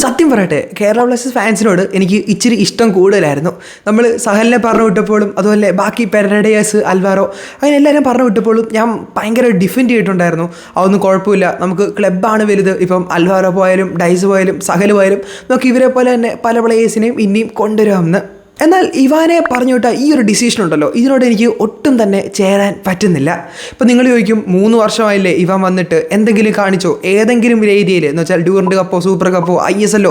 സത്യം പറയട്ടെ, കേരള ബ്ലാസ്റ്റേഴ്സ് ഫാൻസിനോട് എനിക്ക് ഇച്ചിരി ഇഷ്ടം കൂടുതലായിരുന്നു. നമ്മൾ സഹലിനെ പറഞ്ഞു വിട്ടപ്പോഴും അതുപോലെ ബാക്കി പെരഡേഴ്സ്, അൽവാരോ, അങ്ങനെ എല്ലാവരും പറഞ്ഞു വിട്ടപ്പോഴും ഞാൻ ഭയങ്കര ഡിഫെൻഡ് ചെയ്തിട്ടുണ്ടായിരുന്നു. അതൊന്നും കുഴപ്പമില്ല, നമുക്ക് ക്ലബ്ബാണ് വലുത്. ഇപ്പം അൽവാരോ പോയാലും ഡൈസ് പോയാലും സഹൽ പോയാലും നമുക്ക് ഇവരെ പോലെ തന്നെ പല പ്ലേയേഴ്സിനെയും ഇനിയും കൊണ്ടുവരാമെന്ന്. എന്നാൽ ഇവാനെ പറഞ്ഞു വിട്ട ഈ ഒരു ഡിസിഷൻ ഉണ്ടല്ലോ, ഇതിനോട് എനിക്ക് ഒട്ടും തന്നെ ചേരാൻ പറ്റുന്നില്ല. ഇപ്പം നിങ്ങൾ ചോദിക്കും, 3 വർഷമായില്ലേ ഇവാൻ വന്നിട്ട്, എന്തെങ്കിലും കാണിച്ചോ ഏതെങ്കിലും ഒരു ഏരിയയിൽ എന്ന് വെച്ചാൽ ഡ്യൂറൻഡ് കപ്പോ സൂപ്പർ കപ്പോ ISL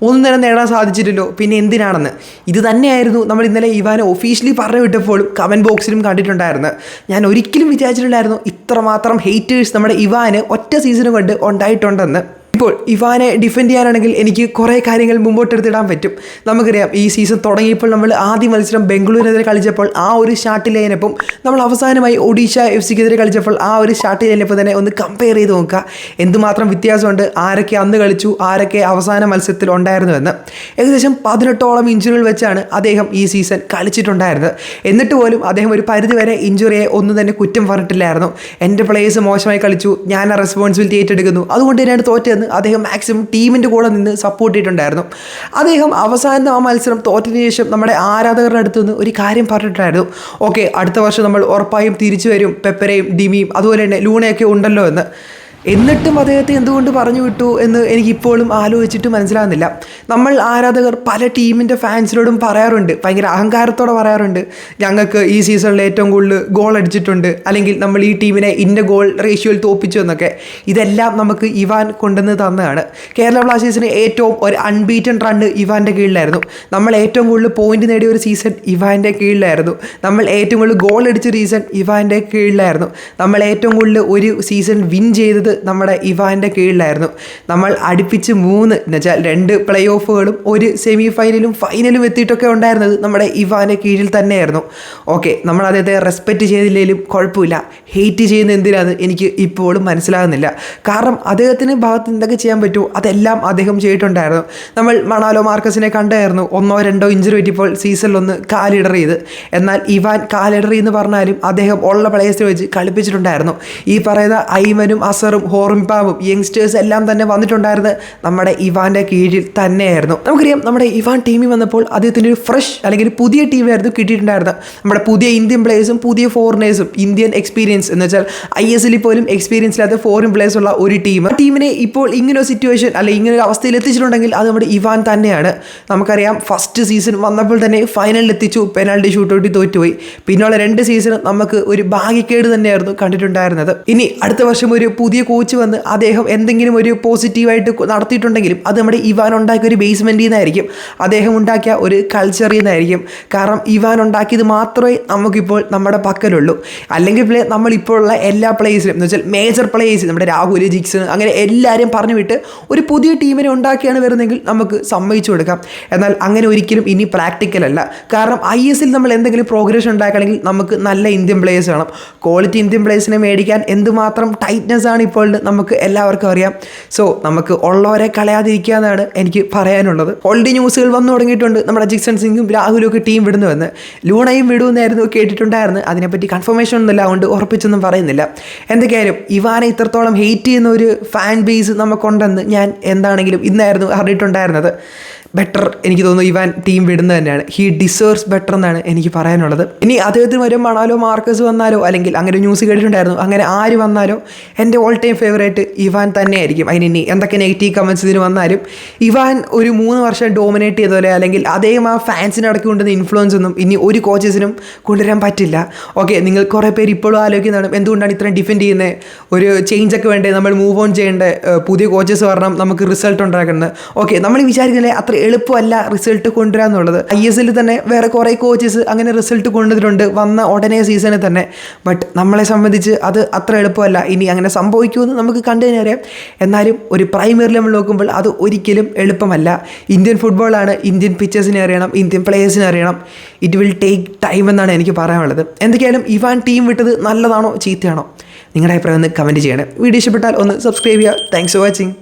ഒന്നും തന്നെ നേടാൻ സാധിച്ചിട്ടില്ലോ, പിന്നെ എന്തിനാണെന്ന്. ഇത് തന്നെയായിരുന്നു നമ്മൾ ഇന്നലെ ഇവാനെ ഒഫീഷ്യലി പറഞ്ഞു വിട്ടപ്പോഴും കമൻറ്റ് ബോക്സിലും കണ്ടിട്ടുണ്ടായിരുന്നു. ഞാൻ ഒരിക്കലും വിചാരിച്ചിട്ടില്ലായിരുന്നു ഇത്രമാത്രം ഹേറ്റേഴ്സ് നമ്മുടെ ഇവാന് ഒറ്റ സീസൺ കൊണ്ട് ഉണ്ടായിട്ടുണ്ടെന്ന്. ഇപ്പോൾ ഇവാനെ ഡിഫെൻഡ് ചെയ്യാനാണെങ്കിൽ എനിക്ക് കുറേ കാര്യങ്ങൾ മുമ്പോട്ടെടുത്തിടാൻ പറ്റും. നമുക്കറിയാം, ഈ സീസൺ തുടങ്ങിയപ്പോൾ നമ്മൾ ആദ്യ മത്സരം ബംഗളൂരിനെതിരെ കളിച്ചപ്പോൾ ആ ഒരു സ്റ്റാർട്ട് ലൈനപ്പം നമ്മൾ അവസാനമായി ഒഡീഷ FCക്കെതിരെ കളിച്ചപ്പോൾ ആ ഒരു സ്റ്റാർട്ട് ലൈനപ്പം തന്നെ ഒന്ന് കമ്പയർ ചെയ്ത് നോക്കുക, എന്തുമാത്രം വ്യത്യാസമുണ്ട്, ആരൊക്കെ അന്ന് കളിച്ചു, ആരൊക്കെ അവസാന മത്സരത്തിൽ ഉണ്ടായിരുന്നുവെന്ന്. ഏകദേശം 18ഓളം ഇഞ്ചുറികൾ വെച്ചാണ് അദ്ദേഹം ഈ സീസൺ കളിച്ചിട്ടുണ്ടായിരുന്നത്. എന്നിട്ട് പോലും അദ്ദേഹം ഒരു പരിധിവരെ ഇഞ്ചുറിയെ ഒന്നും തന്നെ കുറ്റം പറഞ്ഞിട്ടില്ലായിരുന്നു. എൻ്റെ പ്ലേയേഴ്സ് മോശമായി കളിച്ചു, ഞാൻ ആ റെസ്പോൺസിബിലിറ്റി ഏറ്റെടുക്കുന്നു, അതുകൊണ്ട് തന്നെയാണ് തോറ്റതെന്ന് അദ്ദേഹം മാക്സിമം ടീമിൻ്റെ കൂടെ നിന്ന് സപ്പോർട്ട് ചെയ്തിട്ടുണ്ടായിരുന്നു. അദ്ദേഹം അവസാനം ആ മത്സരം തോറ്റതിന് ശേഷം നമ്മുടെ ആരാധകരുടെ അടുത്ത് നിന്ന് ഒരു കാര്യം പറഞ്ഞിട്ടുണ്ടായിരുന്നു, ഓക്കെ അടുത്ത വർഷം നമ്മൾ ഉറപ്പായും തിരിച്ചു വരും, പെപ്പരയും ഡിമിയും അതുപോലെ തന്നെ ലൂണയൊക്കെ ഉണ്ടല്ലോ എന്ന്. എന്നിട്ടും അദ്ദേഹത്തെ എന്തുകൊണ്ട് പറഞ്ഞു വിട്ടു എന്ന് എനിക്കിപ്പോഴും ആലോചിച്ചിട്ട് മനസ്സിലാകുന്നില്ല. നമ്മൾ ആരാധകർ പല ടീമിൻ്റെ ഫാൻസിനോടും പറയാറുണ്ട്, ഭയങ്കര അഹങ്കാരത്തോടെ പറയാറുണ്ട്, ഞങ്ങൾക്ക് ഈ സീസണിൽ ഏറ്റവും കൂടുതൽ ഗോൾ അടിച്ചിട്ടുണ്ട്, അല്ലെങ്കിൽ നമ്മൾ ഈ ടീമിനെ ഇന്ന ഗോൾ റേഷ്യോയിൽ തോൽപ്പിച്ചു എന്നൊക്കെ. ഇതെല്ലാം നമുക്ക് ഇവാൻ കൊണ്ടുവന്ന് തന്നതാണ്. കേരള ബ്ലാസ്റ്റേഴ്സിന് ഏറ്റവും ഒരു അൺബീറ്റൺ റണ്ണ് ഇവാൻ്റെ കീഴിലായിരുന്നു. നമ്മൾ ഏറ്റവും കൂടുതൽ പോയിന്റ് നേടിയ ഒരു സീസൺ ഇവാൻ്റെ കീഴിലായിരുന്നു. നമ്മൾ ഏറ്റവും കൂടുതൽ ഗോൾ അടിച്ച സീസൺ ഇവാൻ്റെ കീഴിലായിരുന്നു. നമ്മൾ ഏറ്റവും കൂടുതൽ ഒരു സീസൺ വിൻ ചെയ്തത് നമ്മുടെ ഇവാൻ്റെ കീഴിലായിരുന്നു. നമ്മൾ അടുപ്പിച്ച് 3 എന്ന് വെച്ചാൽ 2 പ്ലേ ഓഫുകളും ഒരു സെമി ഫൈനലും ഫൈനലും എത്തിയിട്ടൊക്കെ ഉണ്ടായിരുന്നത് നമ്മുടെ ഇവാൻ്റെ കീഴിൽ തന്നെയായിരുന്നു. ഓക്കെ, നമ്മൾ അദ്ദേഹത്തെ റെസ്പെക്റ്റ് ചെയ്തില്ലെങ്കിലും കുഴപ്പമില്ല, ഹെയ്റ്റ് ചെയ്യുന്ന എന്തിനാന്ന് എനിക്ക് ഇപ്പോഴും മനസ്സിലാകുന്നില്ല. കാരണം അദ്ദേഹത്തിന് ഭാഗത്ത് എന്തൊക്കെ ചെയ്യാൻ പറ്റുമോ അതെല്ലാം അദ്ദേഹം ചെയ്തിട്ടുണ്ടായിരുന്നു. നമ്മൾ മണാലോ മാർക്കസിനെ കണ്ടായിരുന്നു, 1-2 ഇഞ്ചുറി പറ്റിയപ്പോൾ സീസണിലൊന്ന് കാലിടർ ചെയ്ത്. എന്നാൽ ഇവാൻ കാലിടർ എന്ന് പറഞ്ഞാലും അദ്ദേഹം ഉള്ള പ്ലേയേഴ്സിനെ വെച്ച് കളിപ്പിച്ചിട്ടുണ്ടായിരുന്നു. ഈ പറയുന്ന ഐമനും അസറും ഹോർമിപ്പാവും യങ്സ്റ്റേഴ്സ് എല്ലാം തന്നെ വന്നിട്ടുണ്ടായിരുന്നത് നമ്മുടെ ഇവാൻ്റെ കീഴിൽ തന്നെയായിരുന്നു. നമുക്കറിയാം, നമ്മുടെ ഇവാൻ ടീമിൽ വന്നപ്പോൾ അദ്ദേഹത്തിൻ്റെ ഒരു ഫ്രഷ് അല്ലെങ്കിൽ പുതിയ ടീമായിരുന്നു കിട്ടിയിട്ടുണ്ടായിരുന്നത്. നമ്മുടെ പുതിയ ഇന്ത്യൻ പ്ലേയേഴ്സും പുതിയ ഫോറിനേഴ്സും, ഇന്ത്യൻ എക്സ്പീരിയൻസ് എന്ന് വെച്ചാൽ ISL പോലും എക്സ്പീരിയൻസ് ഇല്ലാത്ത ഫോറിൻ പ്ലേയേഴ്സ് ഉള്ള ഒരു ടീം. ടീമിനെ ഇപ്പോൾ ഇങ്ങനൊരു സിറ്റുവേഷൻ അല്ലെങ്കിൽ ഇങ്ങനൊരു അവസ്ഥയിൽ എത്തിച്ചിട്ടുണ്ടെങ്കിൽ അത് നമ്മുടെ ഇവാൻ തന്നെയാണ്. നമുക്കറിയാം, ഫസ്റ്റ് സീസൺ വന്നപ്പോൾ തന്നെ ഫൈനലിൽ എത്തിച്ചു, പെനാൽറ്റി ഷൂട്ടൗട്ടിൽ തോറ്റുപോയി. പിന്നെയുള്ള 2 സീസൺ നമുക്ക് ഒരു ഭാഗ്യക്കേട് തന്നെയായിരുന്നു കണ്ടിട്ടുണ്ടായിരുന്നത്. ഇനി അടുത്ത വർഷം ഒരു പുതിയ കോച്ച് വന്ന് അദ്ദേഹം എന്തെങ്കിലും ഒരു പോസിറ്റീവായിട്ട് നടത്തിയിട്ടുണ്ടെങ്കിലും അത് നമ്മുടെ ഇവാൻ ഉണ്ടാക്കിയ ഒരു ബേസ്മെൻറ്റിൽ നിന്നായിരിക്കും, അദ്ദേഹം ഉണ്ടാക്കിയ ഒരു കൾച്ചറിൽ നിന്നായിരിക്കും. കാരണം ഇവാൻ ഉണ്ടാക്കിയത് മാത്രമേ നമുക്കിപ്പോൾ നമ്മുടെ പക്കലുള്ളൂ. അല്ലെങ്കിൽ നമ്മളിപ്പോൾ ഉള്ള എല്ലാ പ്ലേയേഴ്സിനും എന്ന് വെച്ചാൽ മേജർ പ്ലേയേഴ്സ്, നമ്മുടെ രാഹുൽ, ജിക്സൺ, അങ്ങനെ എല്ലാവരെയും പറഞ്ഞു വിട്ട് ഒരു പുതിയ ടീമിനെ ഉണ്ടാക്കിയാണ് വരുന്നതെങ്കിൽ നമുക്ക് സമ്മതിച്ചു കൊടുക്കാം. എന്നാൽ അങ്ങനെ ഒരിക്കലും ഇനി പ്രാക്ടിക്കൽ അല്ല. കാരണം ISL നമ്മൾ എന്തെങ്കിലും പ്രോഗ്രഷൻ ഉണ്ടാക്കുകയാണെങ്കിൽ നമുക്ക് നല്ല ഇന്ത്യൻ പ്ലേയേഴ്സ് വേണം. ക്വാളിറ്റി ഇന്ത്യൻ പ്ലേയേഴ്സിനെ മേടിക്കാൻ എന്തുമാത്രം ടൈറ്റ്നെസ് ആണ് ഇപ്പോൾ നമുക്ക് എല്ലാവർക്കും അറിയാം. സോ നമുക്ക് ഉള്ളവരെ കളയാതിരിക്കുക എന്നാണ് എനിക്ക് പറയാനുള്ളത്. ഓൾറെഡി ന്യൂസുകൾ വന്നു തുടങ്ങിയിട്ടുണ്ട്, നമ്മുടെ ജിക്സൺ സിംഗും രാഹുലും ഒക്കെ ടീം വിടുന്നുവെന്ന്. ലൂണയും വിടുമെന്നായിരുന്നു കേട്ടിട്ടുണ്ടായിരുന്നു. അതിനെപ്പറ്റി കൺഫർമേഷൻ ഒന്നുമില്ല, അതുകൊണ്ട് ഉറപ്പിച്ചൊന്നും പറയുന്നില്ല. എന്തൊക്കെയായാലും ഇവാനെ ഇത്രത്തോളം ഹെയ്റ്റ് ചെയ്യുന്ന ഒരു ഫാൻ ബേസ് നമുക്കുണ്ടെന്ന് ഞാൻ എന്താണെങ്കിലും ഇന്നായിരുന്നു അറിഞ്ഞിട്ടുണ്ടായിരുന്നത്. ബെറ്റർ എനിക്ക് തോന്നുന്നു ഇവാൻ ടീം വിടുന്നത് തന്നെയാണ്. ഹി ഡിസേർവ്സ് ബെറ്റർ എന്നാണ് എനിക്ക് പറയാനുള്ളത്. ഇനി അദ്ദേഹത്തിന് ഒരു മണാലോ മാർക്കസ് വന്നാലോ, അല്ലെങ്കിൽ അങ്ങനെ ന്യൂസ് കേട്ടിട്ടുണ്ടായിരുന്നു, അങ്ങനെ ആര് വന്നാലോ എൻ്റെ ഓൾ ടൈം ഫേവറേറ്റ് ഇവാൻ തന്നെയായിരിക്കും. അതിനി എന്തൊക്കെ നെഗറ്റീവ് കമൻറ്റ്സ് ഇതിന് വന്നാലും ഇവാൻ ഒരു 3 വർഷം ഡോമിനേറ്റ് ചെയ്തപോലെ, അല്ലെങ്കിൽ അദ്ദേഹം ആ ഫാൻസിന് അടക്കി കൊണ്ടുവന്ന ഇൻഫ്ലുവൻസ് ഒന്നും ഇനി ഒരു കോച്ചസിനും കൊണ്ടുവരാൻ പറ്റില്ല. ഓക്കെ, നിങ്ങൾ കുറേ പേര് ഇപ്പോഴും ആലോചിക്കുന്നതാണ് എന്തുകൊണ്ടാണ് ഇത്രയും ഡിഫെൻഡ് ചെയ്യുന്നത്, ഒരു ചേഞ്ചൊക്കെ വേണ്ടേ, നമ്മൾ മൂവ് ഓൺ ചെയ്യേണ്ട, പുതിയ കോച്ചസ് പറഞ്ഞാൽ നമുക്ക് റിസൾട്ട് ഉണ്ടാക്കുന്നത്. ഓക്കെ, നമ്മൾ വിചാരിക്കുന്നില്ലേ അത്ര എളുപ്പമല്ല റിസൾട്ട് കൊണ്ടുവരാന്നുള്ളത്. ISL തന്നെ വേറെ കുറേ കോച്ചസ് അങ്ങനെ റിസൾട്ട് കൊണ്ടുവന്നിട്ടുണ്ട് വന്ന ഉടനെ സീസണിൽ തന്നെ. ബട്ട് നമ്മളെ സംബന്ധിച്ച് അത് അത്ര എളുപ്പമല്ല. ഇനി അങ്ങനെ സംഭവിക്കുമെന്ന് നമുക്ക് കണ്ടു തന്നെ അറിയാം. എന്നാലും ഒരു പ്രൈമറി ലെവൽ നോക്കുമ്പോൾ അത് ഒരിക്കലും എളുപ്പമല്ല. ഇന്ത്യൻ ഫുട്ബോളാണ്, ഇന്ത്യൻ പിച്ചേഴ്സിനെ അറിയണം, ഇന്ത്യൻ പ്ലേയേഴ്സിനെ അറിയണം. ഇറ്റ് വിൽ ടേക്ക് ടൈം എന്നാണ് എനിക്ക് പറയാനുള്ളത്. എന്തൊക്കെയായാലും ഇവാൻ ടീം വിട്ടത് നല്ലതാണോ ചീത്തയാണോ, നിങ്ങളുടെ അഭിപ്രായം ഒന്ന് കമൻറ്റ് ചെയ്യണം. വീഡിയോ ഇഷ്ടപ്പെട്ടാൽ ഒന്ന് സബ്സ്ക്രൈബ് ചെയ്യുക. Thanks for watching.